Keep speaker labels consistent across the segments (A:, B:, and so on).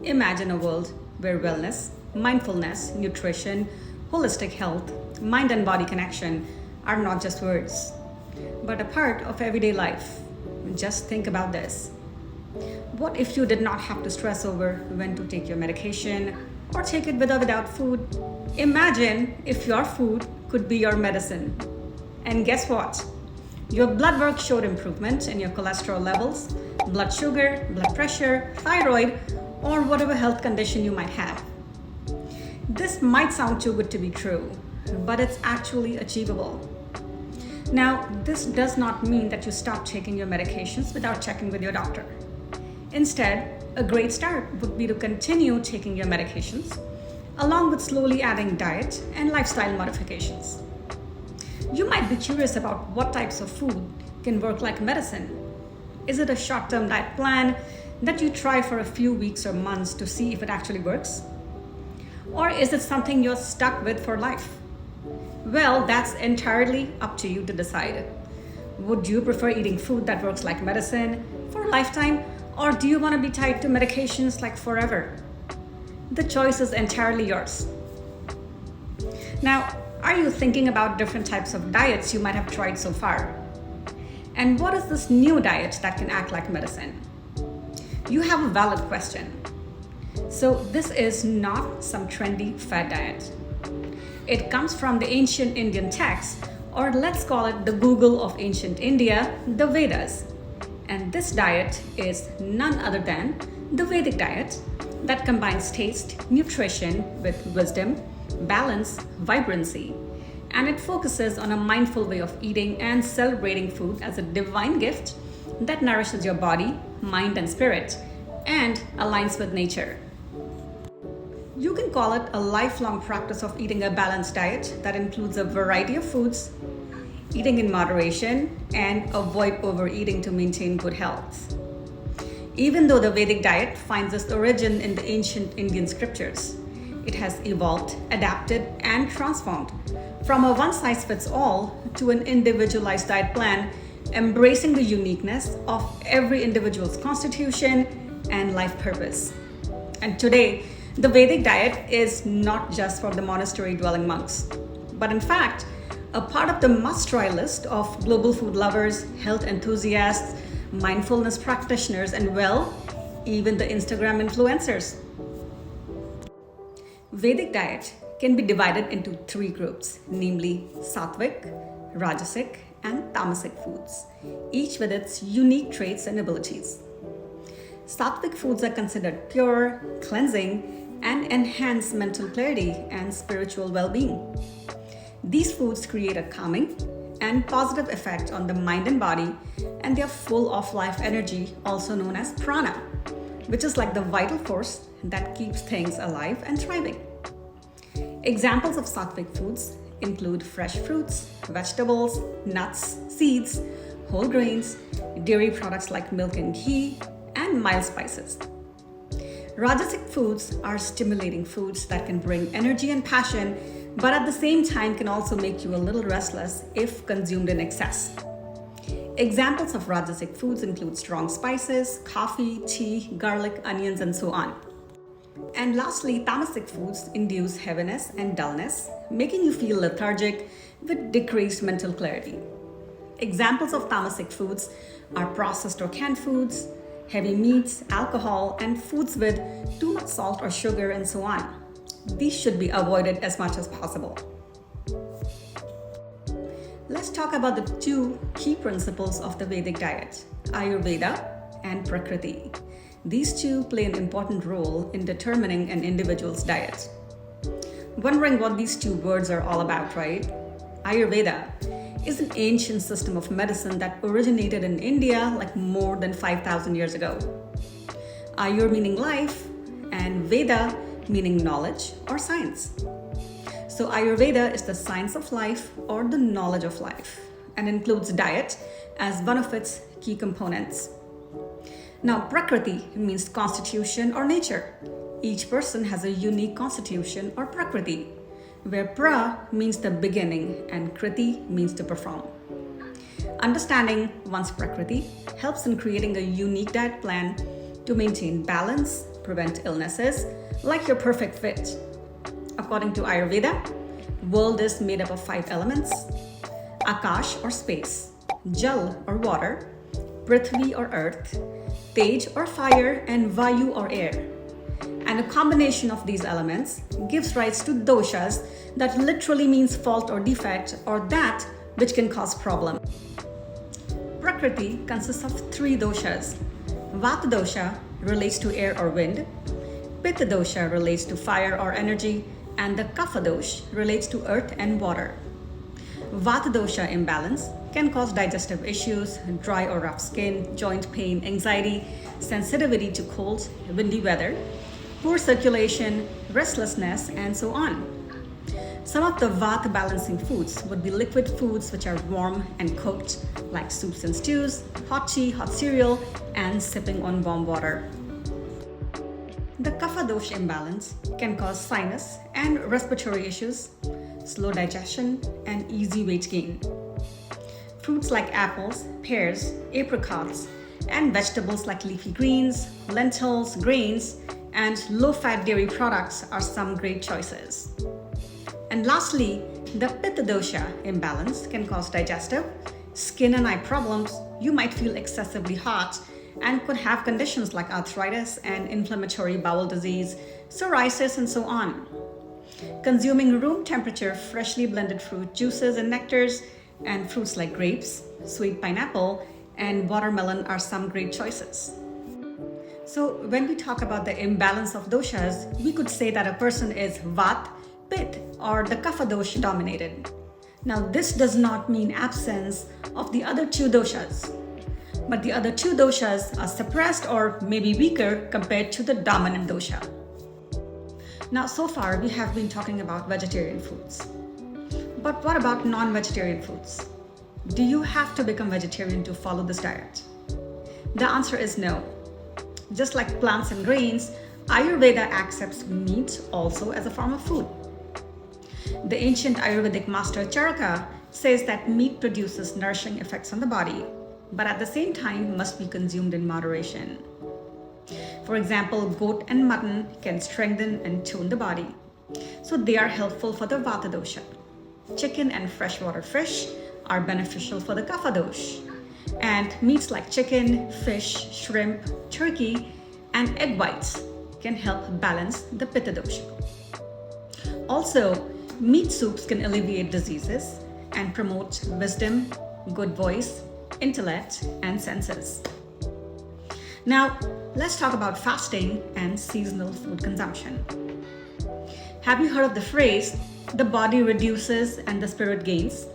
A: Imagine a world where wellness, mindfulness, nutrition, holistic health, mind and body connection are not just words, but a part of everyday life. Just think about this. What if you did not have to stress over when to take your medication or take it with or without food? Imagine if your food could be your medicine. And guess what? Your blood work showed improvement in your cholesterol levels, blood sugar, blood pressure, thyroid, or whatever health condition you might have. This might sound too good to be true, but it's actually achievable. Now, this does not mean that you stop taking your medications without checking with your doctor. Instead, a great start would be to continue taking your medications, along with slowly adding diet and lifestyle modifications. You might be curious about what types of food can work like medicine. Is it a short-term diet plan that you try for a few weeks or months to see if it actually works? Or is it something you're stuck with for life? Well, that's entirely up to you to decide. Would you prefer eating food that works like medicine for a lifetime, or do you want to be tied to medications like forever? The choice is entirely yours. Now, are you thinking about different types of diets you might have tried so far? And what is this new diet that can act like medicine? You have a valid question. So this is not some trendy fad diet. It comes from the ancient Indian text, or let's call it the Google of ancient India, the Vedas. And this diet is none other than the Vedic diet that combines taste, nutrition with wisdom, balance, vibrancy. And it focuses on a mindful way of eating and celebrating food as a divine gift that nourishes your body, mind, and spirit, and aligns with nature. You can call it a lifelong practice of eating a balanced diet that includes a variety of foods, eating in moderation, and avoid overeating to maintain good health. Even though the Vedic diet finds its origin in the ancient Indian scriptures, it has evolved, adapted, and transformed from a one-size-fits-all to an individualized diet plan, embracing the uniqueness of every individual's constitution and life purpose. And today, the Vedic diet is not just for the monastery-dwelling monks, but in fact, a part of the must-try list of global food lovers, health enthusiasts, mindfulness practitioners, and well, even the Instagram influencers. Vedic diet can be divided into three groups, namely Sattvic, Rajasic, and Tamasic foods, each with its unique traits and abilities. Sattvic foods are considered pure, cleansing, and enhance mental clarity and spiritual well-being. These foods create a calming and positive effect on the mind and body, and they are full of life energy, also known as prana, which is like the vital force that keeps things alive and thriving. Examples of Sattvic foods include fresh fruits, vegetables, nuts, seeds, whole grains, dairy products like milk and ghee, and mild spices. Rajasic foods are stimulating foods that can bring energy and passion, but at the same time can also make you a little restless if consumed in excess. Examples of Rajasic foods include strong spices, coffee, tea, garlic, onions, and so on. And lastly, Tamasic foods induce heaviness and dullness, making you feel lethargic with decreased mental clarity. Examples of Tamasic foods are processed or canned foods, heavy meats, alcohol, and foods with too much salt or sugar, and so on. These should be avoided as much as possible. Let's talk about the two key principles of the Vedic diet, Ayurveda and Prakriti. These two play an important role in determining an individual's diet. Wondering what these two words are all about, right? Ayurveda is an ancient system of medicine that originated in India like more than 5,000 years ago. Ayur meaning life, and Veda meaning knowledge or science. So Ayurveda is the science of life or the knowledge of life, and includes diet as one of its key components. Now, Prakriti means constitution or nature. Each person has a unique constitution or Prakriti, where pra means the beginning and kriti means to perform. Understanding one's Prakriti helps in creating a unique diet plan to maintain balance, prevent illnesses, like your perfect fit. According to Ayurveda, world is made up of 5 elements: Akash or space, Jal or water, Prithvi or earth, Tej or fire, and Vayu or air. And a combination of these elements gives rise to doshas, that literally means fault or defect, or that which can cause problem. Prakriti consists of 3 doshas. Vata dosha relates to air or wind, Pitta dosha relates to fire or energy, and the Kapha dosha relates to earth and water. Vata dosha imbalance can cause digestive issues, dry or rough skin, joint pain, anxiety, sensitivity to cold, windy weather, poor circulation, restlessness, and so on. Some of the Vata balancing foods would be liquid foods which are warm and cooked, like soups and stews, hot tea, hot cereal, and sipping on warm water. The Kapha dosha imbalance can cause sinus and respiratory issues, slow digestion, and easy weight gain. Fruits like apples, pears, apricots, and vegetables like leafy greens, lentils, grains, and low-fat dairy products are some great choices. And lastly, the Pitta dosha imbalance can cause digestive, skin and eye problems. You might feel excessively hot and could have conditions like arthritis and inflammatory bowel disease, psoriasis, and so on. Consuming room temperature freshly blended fruit juices and nectars and fruits like grapes, sweet pineapple, and watermelon are some great choices. So when we talk about the imbalance of doshas, we could say that a person is Vat, Pit, or the Kapha dosha dominated. Now this does not mean absence of the other 2 doshas, but the other 2 doshas are suppressed or maybe weaker compared to the dominant dosha. Now so far we have been talking about vegetarian foods. But what about non-vegetarian foods? Do you have to become vegetarian to follow this diet? The answer is no. Just like plants and grains, Ayurveda accepts meat also as a form of food. The ancient Ayurvedic master Charaka says that meat produces nourishing effects on the body, but at the same time must be consumed in moderation. For example, goat and mutton can strengthen and tone the body, so they are helpful for the Vata dosha. Chicken and freshwater fish are beneficial for the Kapha dosha, and meats like chicken, fish, shrimp, turkey, and egg whites can help balance the Pitta dosha. Also, meat soups can alleviate diseases and promote wisdom, good voice, intellect, and senses. Now, let's talk about fasting and seasonal food consumption. Have you heard of the phrase, the body reduces and the spirit gains?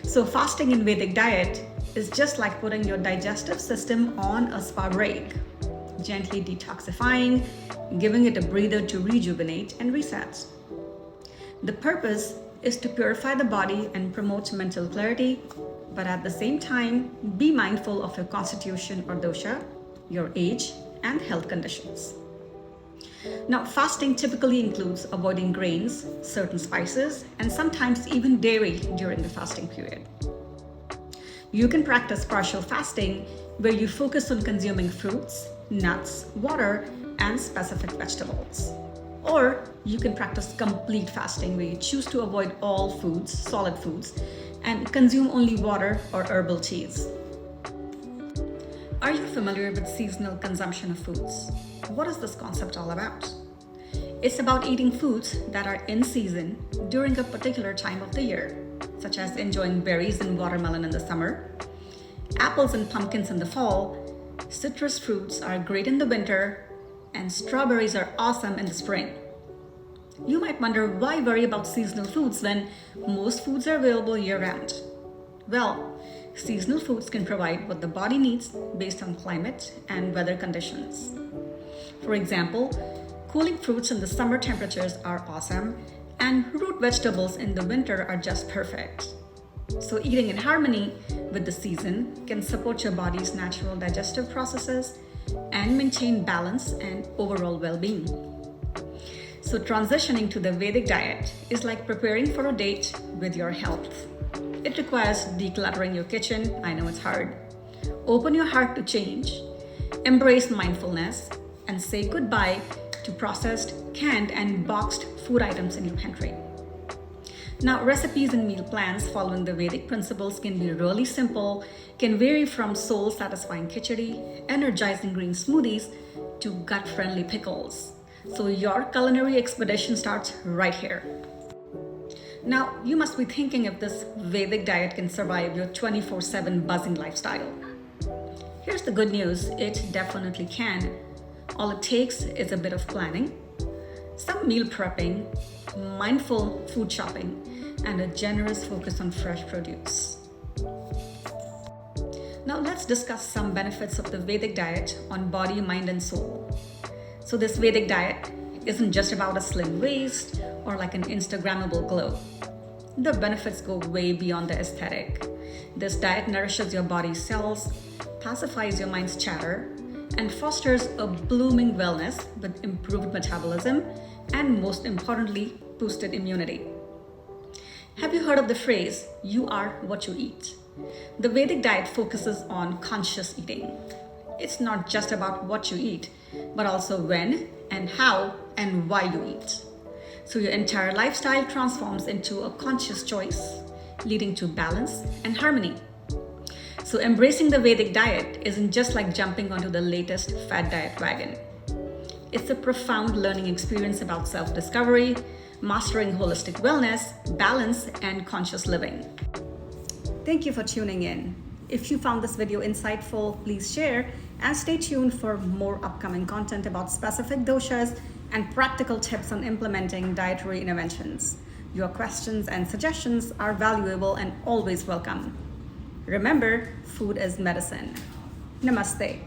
A: So fasting in Vedic diet is just like putting your digestive system on a spa break, gently detoxifying, giving it a breather to rejuvenate and reset. The purpose is to purify the body and promote mental clarity, but at the same time, be mindful of your constitution or dosha, your age, and health conditions. Now, fasting typically includes avoiding grains, certain spices, and sometimes even dairy during the fasting period. You can practice partial fasting where you focus on consuming fruits, nuts, water, and specific vegetables. Or you can practice complete fasting where you choose to avoid all foods, solid foods, and consume only water or herbal teas. Are you familiar with seasonal consumption of foods? What is this concept all about? It's about eating foods that are in season during a particular time of the year, such as enjoying berries and watermelon in the summer, apples and pumpkins in the fall, citrus fruits are great in the winter, and strawberries are awesome in the spring. You might wonder why worry about seasonal foods when most foods are available year-round. Well, seasonal foods can provide what the body needs based on climate and weather conditions. For example, cooling fruits in the summer temperatures are awesome, and root vegetables in the winter are just perfect. So eating in harmony with the season can support your body's natural digestive processes and maintain balance and overall well-being. So transitioning to the Vedic diet is like preparing for a date with your health. It requires decluttering your kitchen. I know it's hard. Open your heart to change. Embrace mindfulness. and say goodbye to processed, canned, and boxed food items in your pantry. Now, recipes and meal plans following the Vedic principles can be really simple, can vary from soul-satisfying khichdi, energizing green smoothies, to gut-friendly pickles. So your culinary expedition starts right here. Now, you must be thinking if this Vedic diet can survive your 24/7 buzzing lifestyle. Here's the good news, it definitely can. All it takes is a bit of planning, some meal prepping, mindful food shopping, and a generous focus on fresh produce. Now let's discuss some benefits of the Vedic diet on body, mind, and soul. So this Vedic diet isn't just about a slim waist or like an Instagrammable glow. The benefits go way beyond the aesthetic. This diet nourishes your body's cells, pacifies your mind's chatter, and fosters a blooming wellness with improved metabolism and, most importantly, boosted immunity. Have you heard of the phrase, "You are what you eat"? The Vedic diet focuses on conscious eating. It's not just about what you eat, but also when and how and why you eat. So your entire lifestyle transforms into a conscious choice, leading to balance and harmony. So embracing the Vedic diet isn't just like jumping onto the latest fad diet wagon. It's a profound learning experience about self-discovery, mastering holistic wellness, balance, and conscious living. Thank you for tuning in. If you found this video insightful, please share and stay tuned for more upcoming content about specific doshas and practical tips on implementing dietary interventions. Your questions and suggestions are valuable and always welcome. Remember, food is medicine. Namaste.